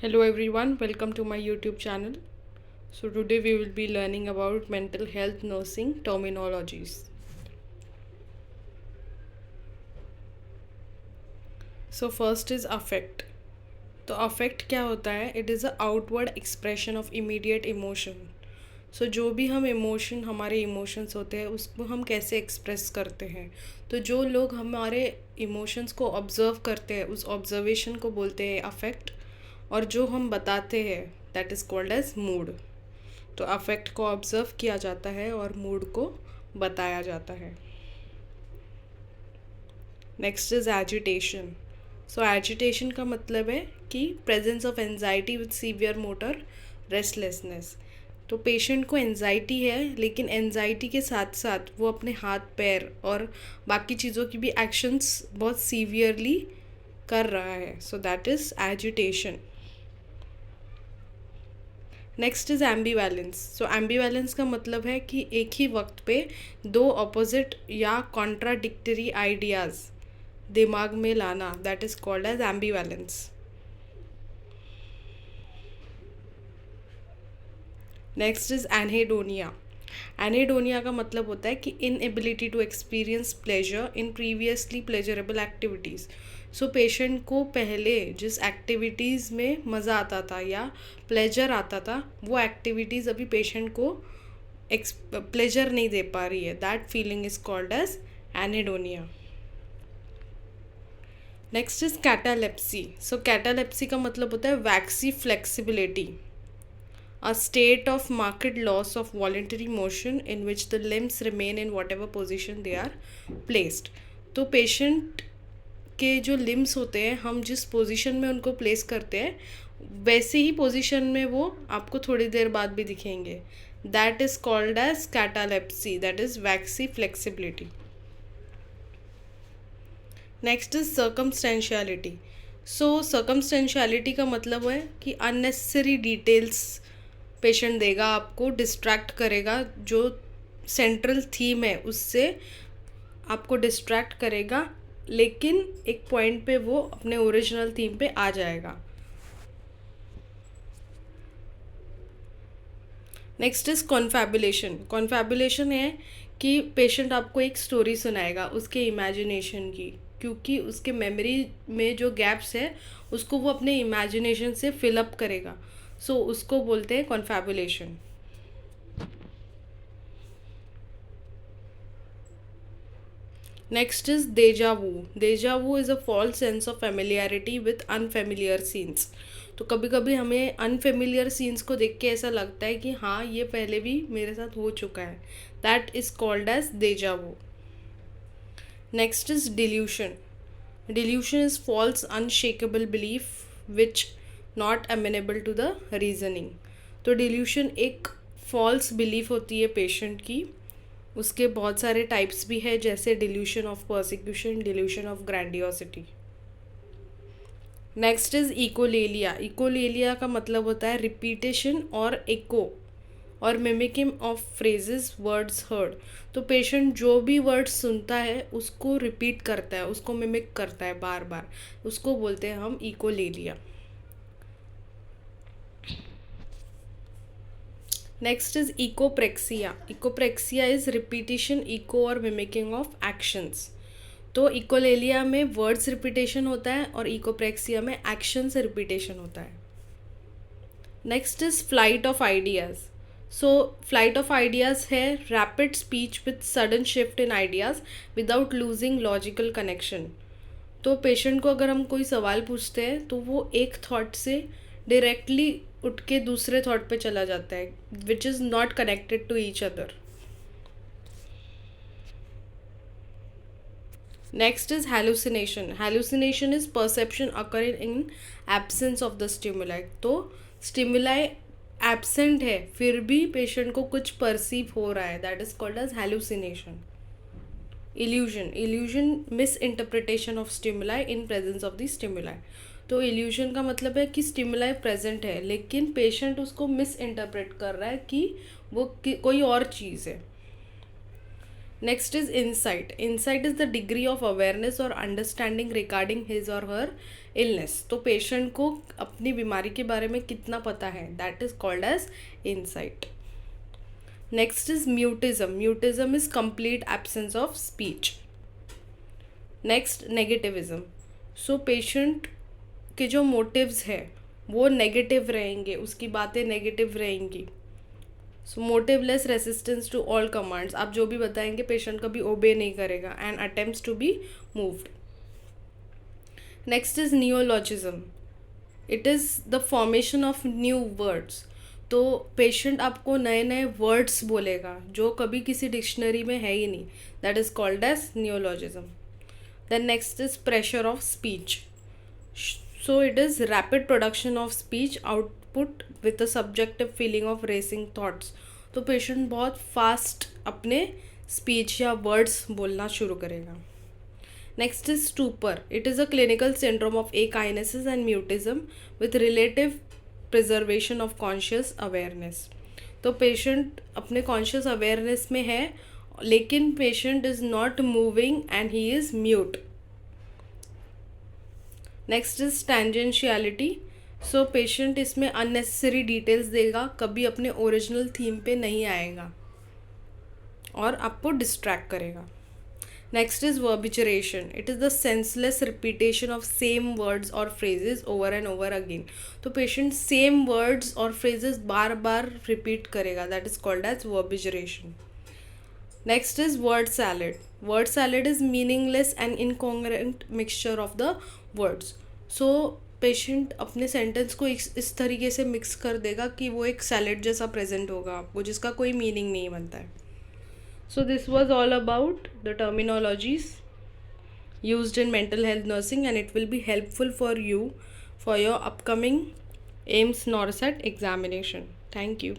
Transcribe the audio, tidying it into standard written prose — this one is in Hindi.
Hello everyone, welcome to my YouTube channel. So today we will be learning about mental health nursing terminologies. So first is affect. तो affect क्या होता है? It is a outward expression of immediate emotion. So जो भी हम इमोशन हमारे इमोशंस होते हैं उसको हम कैसे एक्सप्रेस करते हैं. तो जो लोग हमारे इमोशंस को ऑब्ज़र्व करते हैं उस ऑब्जर्वेशन को बोलते हैं अफेक्ट. और जो हम बताते हैं that is called as mood. तो अफेक्ट को ऑब्ज़र्व किया जाता है और मूड को बताया जाता है. Next is agitation. So agitation का मतलब है कि presence of anxiety with severe motor restlessness. तो पेशेंट को एनजाइटी है लेकिन एनजाइटी के साथ साथ वो अपने हाथ पैर और बाकी चीज़ों की भी एक्शंस बहुत सीवियरली कर रहा है. So that is agitation. Next is ambivalence. So ambivalence का मतलब है कि एक ही वक्त पे दो अपोजिट या कॉन्ट्राडिक्टरी आइडियाज़ दिमाग में लाना, that is called as ambivalence. Next is anhedonia. Anhedonia का मतलब होता है कि inability to experience pleasure in previously pleasurable activities. So patient को पहले जिस एक्टिविटीज़ में मज़ा आता था या प्लेजर आता था वो एक्टिविटीज़ अभी पेशेंट को प्लेजर नहीं दे पा रही है. That feeling is called as anhedonia. Next is catalepsy. So catalepsy का मतलब होता है waxy flexibility, a state of marked loss of voluntary motion in which the limbs remain in whatever position they are placed. तो पेशेंट के जो लिम्स होते हैं हम जिस पोजीशन में उनको प्लेस करते हैं वैसे ही पोजीशन में वो आपको थोड़ी देर बाद भी दिखेंगे. That is called as catalepsy, that is waxy flexibility. Next is circumstantiality. So circumstantiality का मतलब है कि अननेसेसरी डिटेल्स पेशेंट देगा, आपको डिस्ट्रैक्ट करेगा, जो सेंट्रल थीम है उससे आपको डिस्ट्रैक्ट करेगा लेकिन एक पॉइंट पे वो अपने ओरिजिनल थीम पे आ जाएगा. Next is कॉन्फैबुलेशन. कॉन्फैबुलेशन है कि पेशेंट आपको एक स्टोरी सुनाएगा उसके इमेजिनेशन की, क्योंकि उसके मेमोरी में जो गैप्स है उसको वो अपने इमेजिनेशन से फिलअप करेगा. सो उसको बोलते हैं confabulation. Next is deja vu. Deja vu is a false sense of familiarity with unfamiliar scenes. तो कभी कभी हमें अनफेमिलियर सीन्स को देख के ऐसा लगता है कि हाँ ये पहले भी मेरे साथ हो चुका है. That is called as deja vu. Next is delusion. Delusion is false unshakeable belief which not amenable to the reasoning. तो डिल्यूशन एक फॉल्स बिलीफ होती है पेशेंट की. उसके बहुत सारे टाइप्स भी है जैसे delusion of persecution, delusion of grandiosity. Next is echolalia. Echolalia का मतलब होता है रिपीटेशन और एको और mimicking of phrases words heard. तो पेशेंट जो भी वर्ड्स सुनता है उसको रिपीट करता है, उसको मिमिक करता है बार बार, उसको बोलते हैं हम echolalia. Next is echopraxia. Echopraxia is repetition, echo और मिमिकिंग ऑफ एक्शंस. तो इकोलेलिया में वर्ड्स रिपीटेशन होता है और इकोप्रेक्सिया में एक्शन से रिपीटेशन होता है. Next is flight of ideas. So flight of ideas है rapid speech with sudden shift in ideas without losing logical connection. तो पेशेंट को अगर हम कोई सवाल पूछते हैं तो वो एक थॉट से डायरेक्टली उठ के दूसरे थॉट पे चला जाता है which is not connected to each other. Next is hallucination. Hallucination is perception occurring in absence of the stimuli. तो स्टिमुलाई एब्सेंट है फिर भी पेशेंट को कुछ परसीव हो रहा है, that is called as hallucination. Illusion. Illusion misinterpretation of stimuli in presence of the stimuli. तो इल्यूजन का मतलब है कि स्टिमुलाई प्रेजेंट है लेकिन पेशेंट उसको मिस इंटरप्रेट कर रहा है कि वो कोई और चीज़ है. Next is insight. Insight is the degree of awareness और अंडरस्टैंडिंग रिगार्डिंग हिज और हर इलनेस. तो पेशेंट को अपनी बीमारी के बारे में कितना पता है, that is called as insight. Next is mutism. Mutism is complete absence of speech. Next negativism. So patient के जो मोटिव्स है वो नेगेटिव रहेंगे, उसकी बातें नेगेटिव रहेंगी. So motiveless resistance to all commands. आप जो भी बताएंगे पेशेंट कभी ओबे नहीं करेगा and attempts to be moved. Next is neologism. It is the formation of new words. तो पेशेंट आपको नए नए वर्ड्स बोलेगा जो कभी किसी डिक्शनरी में है ही नहीं, that is called as neologism. Then next is pressure of speech. So it is rapid production of speech output with a subjective feeling of racing thoughts. तो पेशेंट बहुत फास्ट अपने स्पीच या वर्ड्स बोलना शुरू करेगा. Next is stupor. It is a clinical syndrome of akinesis and mutism with relative preservation of conscious awareness. तो पेशेंट अपने कॉन्शियस अवेयरनेस में है लेकिन patient is not moving and he is mute. Next is tangentiality. So patient इसमें अननेसेसरी डिटेल्स देगा, कभी अपने ओरिजिनल थीम पे नहीं आएगा और आपको डिस्ट्रैक्ट करेगा. Next is verbigeration. It is the senseless repetition of same words और phrases over and over again. तो पेशेंट सेम वर्ड्स और फ्रेजेस बार बार रिपीट करेगा, that is called as verbigeration. Next is word salad. Word salad is meaningless and incongruent mixture of the words. So patient अपने सेंटेंस को इस तरीके से मिक्स कर देगा कि वो एक सैलड जैसा प्रेजेंट होगा आपको, जिसका कोई मीनिंग नहीं बनता है. So this was all about the terminologies used in mental health nursing, and it will be helpful for you for your upcoming AIIMS NORCET examination. Thank you.